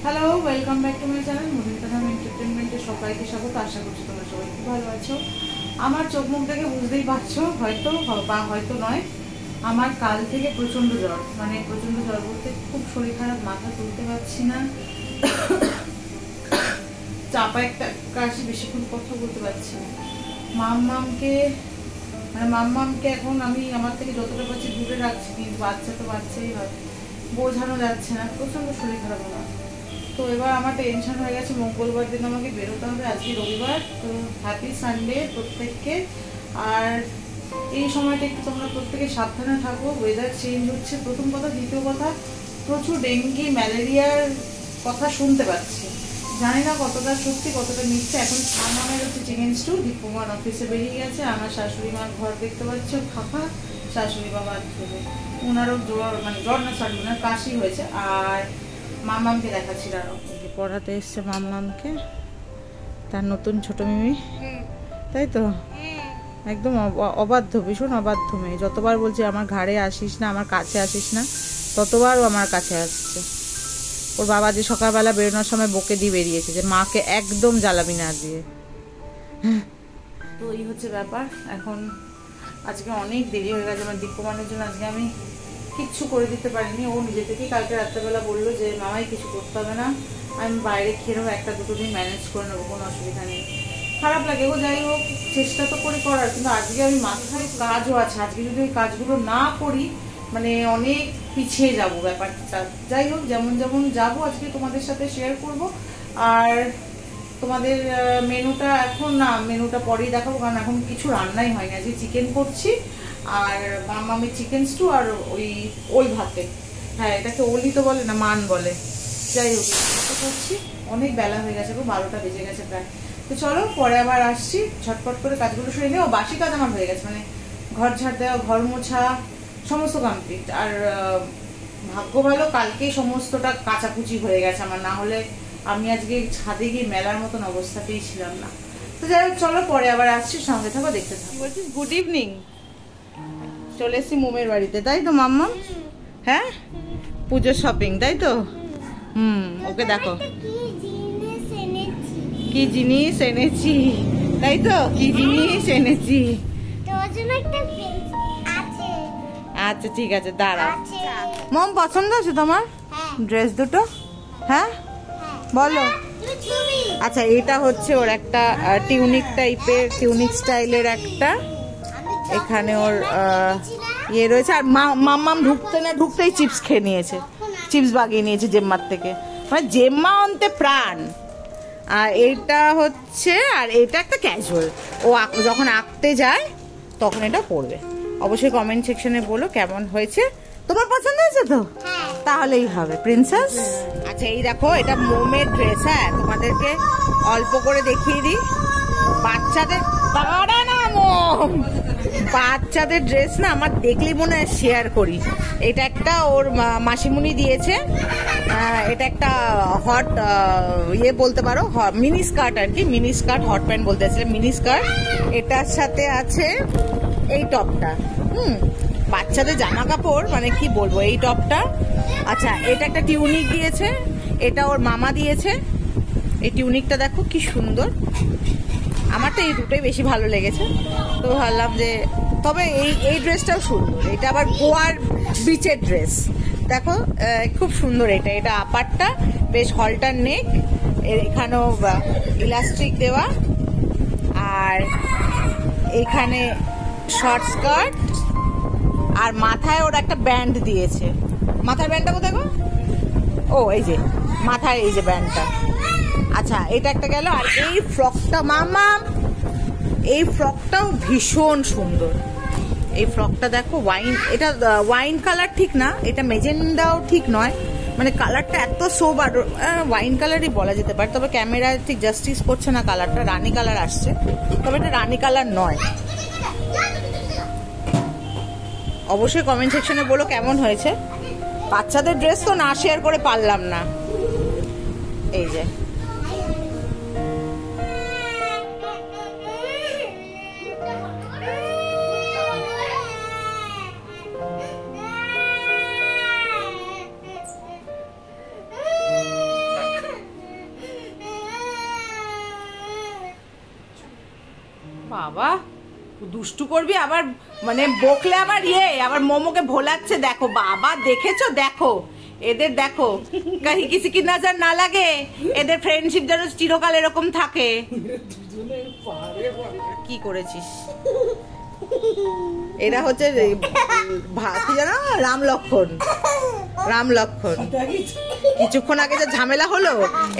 Hello, welcome back to my channel Madhumita Dham এন্টারটেনমেন্টে সবাইকে স্বাগত। আশা করছি তোমরা সবাই খুব ভালো আছো। আমার চোখ মুখ দেখে বুঝতেই পারছো, হয়তো বা হয়তো নয়, আমার কাল থেকে প্রচণ্ড জ্বর, মানে প্রচণ্ড জ্বর বলতে খুব শরীর খারাপ, মাথা তুলতে পারছি না, চাপা একটা কাশি, বেশিক্ষণ কথা বলতে পারছি না। মাম্মামকে এখন আমি আমার থেকে যতটা পারছি দূরে রাখছি, কিন্তু বাচ্চা তো বাচ্চাই হয়, বোঝানো যাচ্ছে না, প্রচণ্ড শরীর খারাপ আমার। তো এবার আমার টেনশন হয়ে গেছে, মঙ্গলবার দিন আমাকে বেরোতে হবে, আজকে রবিবার। তো হ্যাপি সানডে প্রত্যেককে। আর এই সময়টা একটু তোমরা প্রত্যেকে সাবধানে থাকো, ওয়েদার চেঞ্জ হচ্ছে প্রথম কথা। দ্বিতীয় কথা, প্রচুর ডেঙ্গি ম্যালেরিয়ার কথা শুনতে পাচ্ছি, জানি না কতটা সত্যি কতটা মিথ্যে। এখন আমার হচ্ছে চিকেন স্টু, দীপমান অফিসে বেরিয়ে গেছে, আমার শাশুড়ি মার ঘর দেখতে পাচ্ছ ফাঁকা, শাশুড়ি বাবা থেকে ওনারও জ্বর, মানে জ্বর না সরি ওনার কাশি হয়েছে। আর মাম্মামকে দেখাচ্ছিল, আরো পড়াতে এসছে মাম্মামকে, তার নতুন ছোট মিমি, তাই তো একদম অবাধ্য, ভীষণ অবাধ্য মেয়ে। যতবার বলছি আমার ঘাড়ে আসিস না, আমার কাছে আসিস না, ততবার ও আমার কাছে আসছে। ওর বাবা যে সকালবেলা বেরোনোর সময় বকে দিয়ে বেরিয়েছে যে মাকে একদম জ্বালাবি না দিয়ে। তো এই হচ্ছে ব্যাপার। এখন আজকে অনেক দেরি হয়ে গেছে আমার দীপমানের জন্য, আজকে আমি কিচ্ছু করে দিতে পারিনি। ও নিজে থেকেই কালকে রাত্রেবেলা বললো যে মামাই কিছু করতে হবে না, আমি বাইরে খেয়ে নেবো, একটা দুটো দিন ম্যানেজ করে নেবো, কোনো অসুবিধা নেই। খারাপ লাগে, ও যাই হোক চেষ্টা তো করে করার, কিন্তু আজকে আমি মাথায় কাজও আছে, আজকে যদি ওই কাজগুলো না করি মানে অনেক পিছিয়ে যাব ব্যাপারটা। যাই হোক যেমন যেমন যাবো আজকে তোমাদের সাথে শেয়ার করব। আর তোমাদের মেনুটা এখন না, মেনুটা পরেই দেখাবো, কারণ এখন কিছু রান্নাই হয়নি। আজকে চিকেন করছি আর মাম্মামি চিকেন স্টু আর ওই ভাতে, হ্যাঁ এটাকে ওলি তো বলে না, মান বলে। যাই হোক করছি, অনেক বেলা হয়ে গেছে, 12টা বেজে গেছে প্রায়। তো চলো পরে আবার আসছি, ঝটপট করে কাজগুলো সেরে নেবো। বাসি কাজ আমার হয়ে গেছে, মানে ঘর ঝাড় দেওয়া, ঘর মোছা সমস্ত কমপ্লিট। আর ভাগ্য ভালো কালকেই সমস্তটা কাচাকুচি হয়ে গেছে আমার, না হলে আমি আজকে ছাদে গিয়ে মেলার মতন অবস্থাতেই ছিলাম না। তো যাই হোক চলো পরে আবার আসছি, সঙ্গে থাকো, দেখতে থাকো। বলছিস গুড ইভিনিং, চলে এসছি মোমের বাড়িতে, তাই তো মাম্মা? হ্যাঁ পুজোর শপিং, তাই তো? ওকে দেখো কি জিনিস এনেছি, তাই তো? কি জিনিস এনেছি? আচ্ছা ঠিক আছে, দাঁড়া। মম পছন্দ আছে তোমার ড্রেস দুটো? হ্যাঁ বলো। আচ্ছা এটা হচ্ছে ওর একটা টিউনিক টাইপের, টিউনিক স্টাইলের একটা, এখানে ওর ইয়ে রয়েছে। আর মাম্মাম ঢুকতেই চিপস খেয়ে নিয়েছে, চিপস বাগিয়ে নিয়েছে জেম্মার থেকে, মানে জেম্মা অন্তে প্রাণ। আর এইটা হচ্ছে, আর এটা একটা ক্যাজুয়াল, ও যখন আঁকতে যায় তখন এটা পরবে। অবশ্যই কমেন্ট সেকশনে বলো কেমন হয়েছে, তোমার পছন্দ হয়েছে তো? তাহলেই হবে প্রিন্সেস। আচ্ছা এই দেখো, এটা মোমের ড্রেস, হ্যাঁ তোমাদেরকে অল্প করে দেখিয়ে দিই। বাচ্চাদের, দাঁড়া না মোম, বাচ্চাদের ড্রেস না আমার দেখলেই মনে হয় শেয়ার করি। এটা একটা ওর মাসিমুনি দিয়েছে, এটা একটা হট ইয়ে বলতে পারো, মিনি স্কার্ট আর কি, মিনি স্কার্ট, হট প্যান্ট বলতে চাইছিলাম, মিনি স্কার্ট। এটার সাথে আছে এই টপটা, বাচ্চাদের জামা কাপড়, মানে কি বলবো এই টপটা। আচ্ছা এটা একটা টিউনিক দিয়েছে, এটা ওর মামা দিয়েছে। এই টিউনিকটা দেখো কি সুন্দর, আমার তো এই দুটোই বেশি ভালো লেগেছে। তো ভাবলাম যে, তবে এই ড্রেসটাও সুন্দর, এটা আবার গোয়ার বিচের ড্রেস, দেখো খুব সুন্দর। এটা আপারটা বেশ হলটার নেক, এখানেও ইলাস্টিক দেওয়া, আর এখানে শর্ট স্কার্ট, আর মাথায় ওর একটা ব্যান্ড দিয়েছে। মাথার ব্যান্ডটা কোথায় গো? ও এই যে মাথায় এই যে ব্যান্ডটা। আচ্ছা এটা একটা গেল। আর এই ফ্রকটা মামা, এই ফ্রকটাও ভীষণ সুন্দর। এই ফ্রকটা দেখো, ওয়াইন, এটা ওয়াইন কালার ঠিক না, এটা মেজেন্ডাও ঠিক নয়, মানে কালারটা এত সোবার, ওয়াইন কালারই বলা যেতে পারে, তবে ক্যামেরায় ঠিক জাস্টিস করছে না কালারটা, রানী কালার আসছে, তবে এটা রানী কালার নয়। অবশ্যই কমেন্ট সেকশনে বলো কেমন হয়েছে। বাচ্চাদের ড্রেস তো না শেয়ার করে পারলাম না। এই যে বাবা দুষ্টু করবি আবার, মানে বকলে আবার আবার মোমোকে ভোলাচ্ছে। দেখো বাবা, দেখেছো? দেখো এদের, দেখো কাহি কিসি কি নজর না লাগে, এদের ফ্রেন্ডশিপ যেন চিরকাল এরকম থাকে। কি করেছিস? এরা হচ্ছে কি জানো, রাম লক্ষণ। কিছুক্ষণ আগে যে ঝামেলা হলো,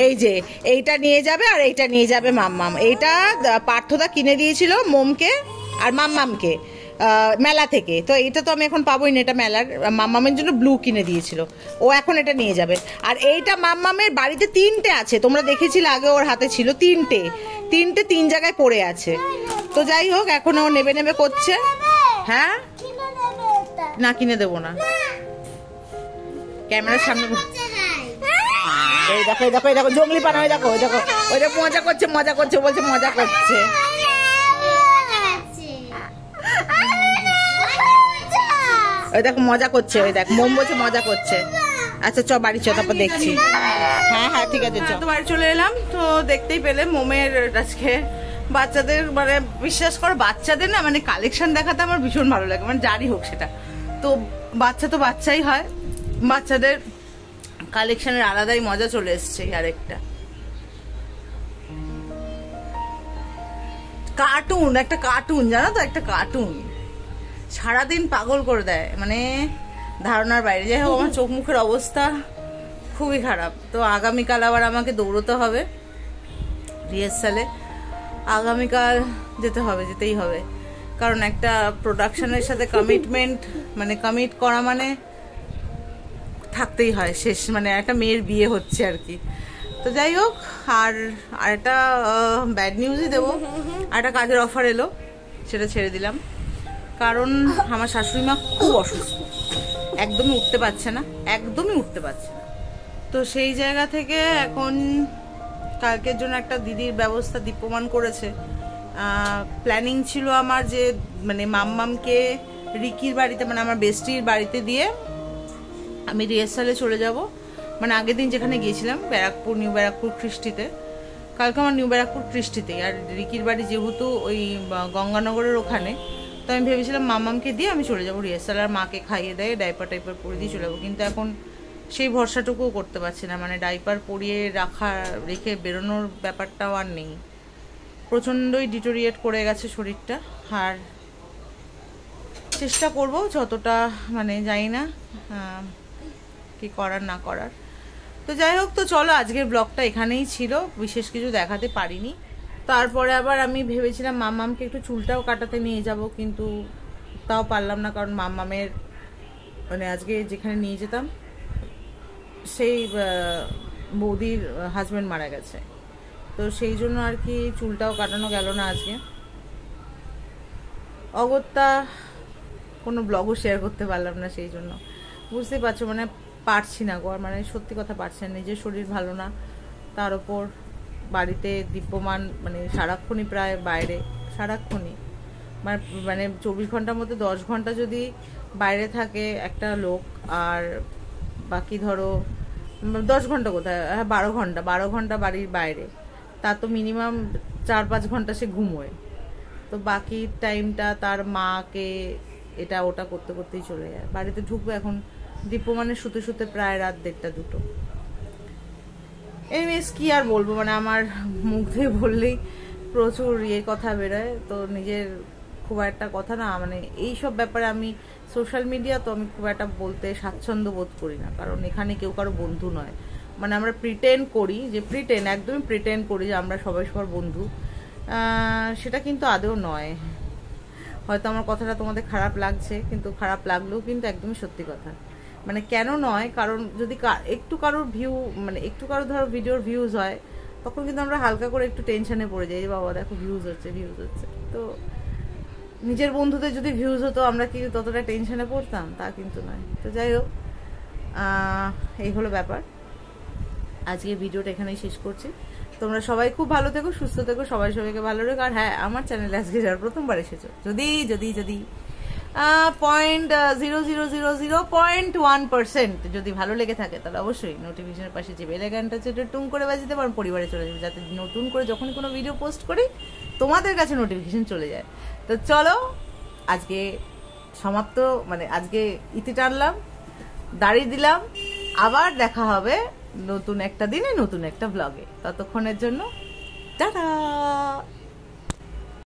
এই যে এইটা নিয়ে যাবে আর এইটা নিয়ে যাবে মাম্মাম। এইটা পার্থদা কিনে দিয়েছিল মোমকে আর মাম্মামকে মেলা থেকে, তো এটা তো আমি এখন পাবোই না, এটা মেলার। মাম্মামের জন্য ব্লু কিনে দিয়েছিল, ও এখন এটা নিয়ে যাবে। আর এইটা মাম্মামের বাড়িতে 3টে আছে, তোমরা দেখেছিলে আগে, ওর হাতে ছিল 3টে 3 জায়গায় পড়ে আছে। তো যাই হোক, এখন ও নেবে নেবে করছে। হ্যাঁ না, কিনে দেবো না, ক্যামেরার সামনে। এই দেখো এই দেখো এই দেখো জঙ্গলি পানা, ওই দেখো ওই দেখো, ওই দেখো মজা করছে বলছে মজা করছে। ওই দেখো মজা করছে, ওই দেখ মোম বলছে মজা করছে। আচ্ছা চ বাড়ি চ, তারপর দেখছি। হ্যাঁ ঠিক আছে চ। তো বাড়ি চলে এলাম, তো দেখতেই পেলে মোমের আজকে বাচ্চাদের, মানে বিশ্বাস করো বাচ্চাদের না, মানে কালেকশন দেখাতে আমার ভীষণ ভালো লাগে, মানে যারই হোক সেটা। তো বাচ্চাই হয়, বাচ্চাদের কালেকশনের আলাদাই মজা চলে এসছে। আরেকটা কার্টুন, একটা কার্টুন জানো তো, একটা কার্টুন সারাদিন পাগল করে দেয়, মানে ধারণার বাইরে। যাই হোক, আমার চোখ মুখের অবস্থা খুবই খারাপ। তো আগামীকাল আবার আমাকে দৌড়তে হবে রিহার্সালে, আগামীকাল যেতেই হবে, কারণ একটা প্রোডাকশনের সাথে কমিটমেন্ট, মানে কমিট করা মানে থাকতেই হয় শেষ, মানে একটা মেয়ের বিয়ে হচ্ছে আর কি। তো যাই হোক, আর একটা ব্যাড নিউজই দেবো, একটা কাজের অফার এলো, সেটা ছেড়ে দিলাম। কারণ আমার শাশুড়ি মা খুব অসুস্থ, একদমই উঠতে পারছে না। তো সেই জায়গা থেকে এখন কালকের জন্য একটা দিদির ব্যবস্থা দীপ্যমান করেছে। প্ল্যানিং ছিল আমার যে, মানে মাম্মামকে রিকির বাড়িতে, মানে আমার বেস্টির বাড়িতে দিয়ে আমি রিহার্সালে চলে যাব। মানে আগের দিন যেখানে গিয়েছিলাম নিউ ব্যারাকপুর কৃষ্টিতে, কালকে আমার নিউ ব্যারাকপুর কৃষ্টিতে, আর রিকির বাড়ি যেহেতু ওই গঙ্গানগরের ওখানে, তো আমি ভেবেছিলাম মাম্মামকে দিয়ে আমি চলে যাবো রিহার্সাল, আর মাকে খাইয়ে দেয় ডাইপার পরে দিয়ে চলে যাবো। কিন্তু এখন সেই ভরসাটুকুও করতে পারছি না, মানে ডাইপার পরিয়ে রেখে বেরোনোর ব্যাপারটাও আর নেই। প্রচণ্ডই ডিটোরিয়েট করে গেছে শরীরটা, আর চেষ্টা করব যতটা, মানে জানি না কি করার না করার। তো যাই হোক, তো চলো আজকের ব্লগটা এখানেই ছিল, বিশেষ কিছু দেখাতে পারিনি। তারপরে আবার আমি ভেবেছিলাম মাম্মামকে একটু চুলটাও কাটাতে নিয়ে যাব, কিন্তু তাও পারলাম না, কারণ মাম্মামের, মানে আজকে যেখানে নিয়ে যেতাম সেই বৌদির হাজব্যান্ড মারা গেছে, তো সেই জন্য আর কি চুলটাও কাটানো গেল না আজকে। অগত্যা কোনো ব্লগও শেয়ার করতে পারলাম না, সেই জন্য বুঝতেই পারছো, মানে পারছি না গো, মানে সত্যি কথা পারছি না। নিজের শরীর ভালো না, তার উপর বাড়িতে দীপ্যমান, মানে সারাক্ষণই প্রায় বাইরে, সারাক্ষণই মানে 24 ঘন্টার মধ্যে 10 ঘন্টা যদি বাইরে থাকে একটা লোক, আর বাকি ধরো 10 ঘন্টা কোথায়, হ্যাঁ 12 ঘন্টা বাড়ির বাইরে, তা তো মিনিমাম 4-5 ঘন্টা সে ঘুমোয়। তো বাকি টাইমটা তার মাকে এটা ওটা করতে করতেই চলে যায়। বাড়িতে ঢুকবে এখন দীপ্যমানের শুতে প্রায় রাত 1:30-2টো। এমএস কি আর বলবো, মানে আমার মুখ দিয়ে বললেই প্রচুর কথা বেরোয়, তো নিজের খুব একটা কথা না, মানে এইসব ব্যাপারে আমি সোশ্যাল মিডিয়া, তো আমি খুব একটা বলতে স্বাচ্ছন্দ্য বোধ করি না, কারণ এখানে কেউ কারো বন্ধু নয়। মানে আমরা একদমই প্রিটেন্ড করি যে আমরা সবাই সবার বন্ধু, সেটা কিন্তু আদৌ নয়। হয়তো আমার কথাটা তোমাদের খারাপ লাগছে, কিন্তু খারাপ লাগলেও কিন্তু একদমই সত্যি কথা। মানে কেন নয়, কারণ যদি একটু কারোর ধরো ভিডিওর ভিউজ হয়, তখন কিন্তু আমরা হালকা করে একটু টেনশনে পড়ে যাই, বাবা দেখো ভিউজ হচ্ছে। তো নিজের বন্ধুদের যদি ভিউজ হতো, আমরা কি ততটা টেনশনে পড়তাম? তা কিন্তু নয়। তো যাই হোক, এই হলো ব্যাপার। আজকে ভিডিওটা এখানেই শেষ করছি। তোমরা সবাই খুব ভালো থেকো, সুস্থ থেকো, সবাইকে ভালো রেখো। আর হ্যাঁ, আমার চ্যানেলে আজকে যারা প্রথমবার এসেছো, যদি 0.0000.1%। যদি ভালো লেগে থাকে তাহলে অবশ্যই নোটিফিকেশনের পাশে যে বেল আইকনটা আছে ওটা টুং করে বাজিয়ে দেবো, আর পরিবারে চলে যাবে, যাতে নতুন করে যখনই কোনো ভিডিও পোস্ট করি তোমাদের কাছে নোটিফিকেশন চলে যায়। তো চলো আজকে সমাপ্ত, মানে আজকে ইতি টানলাম, দাঁড়িয়ে দিলাম। আবার দেখা হবে নতুন একটা দিনে নতুন একটা ব্লগে। ততক্ষণের জন্য টাটা।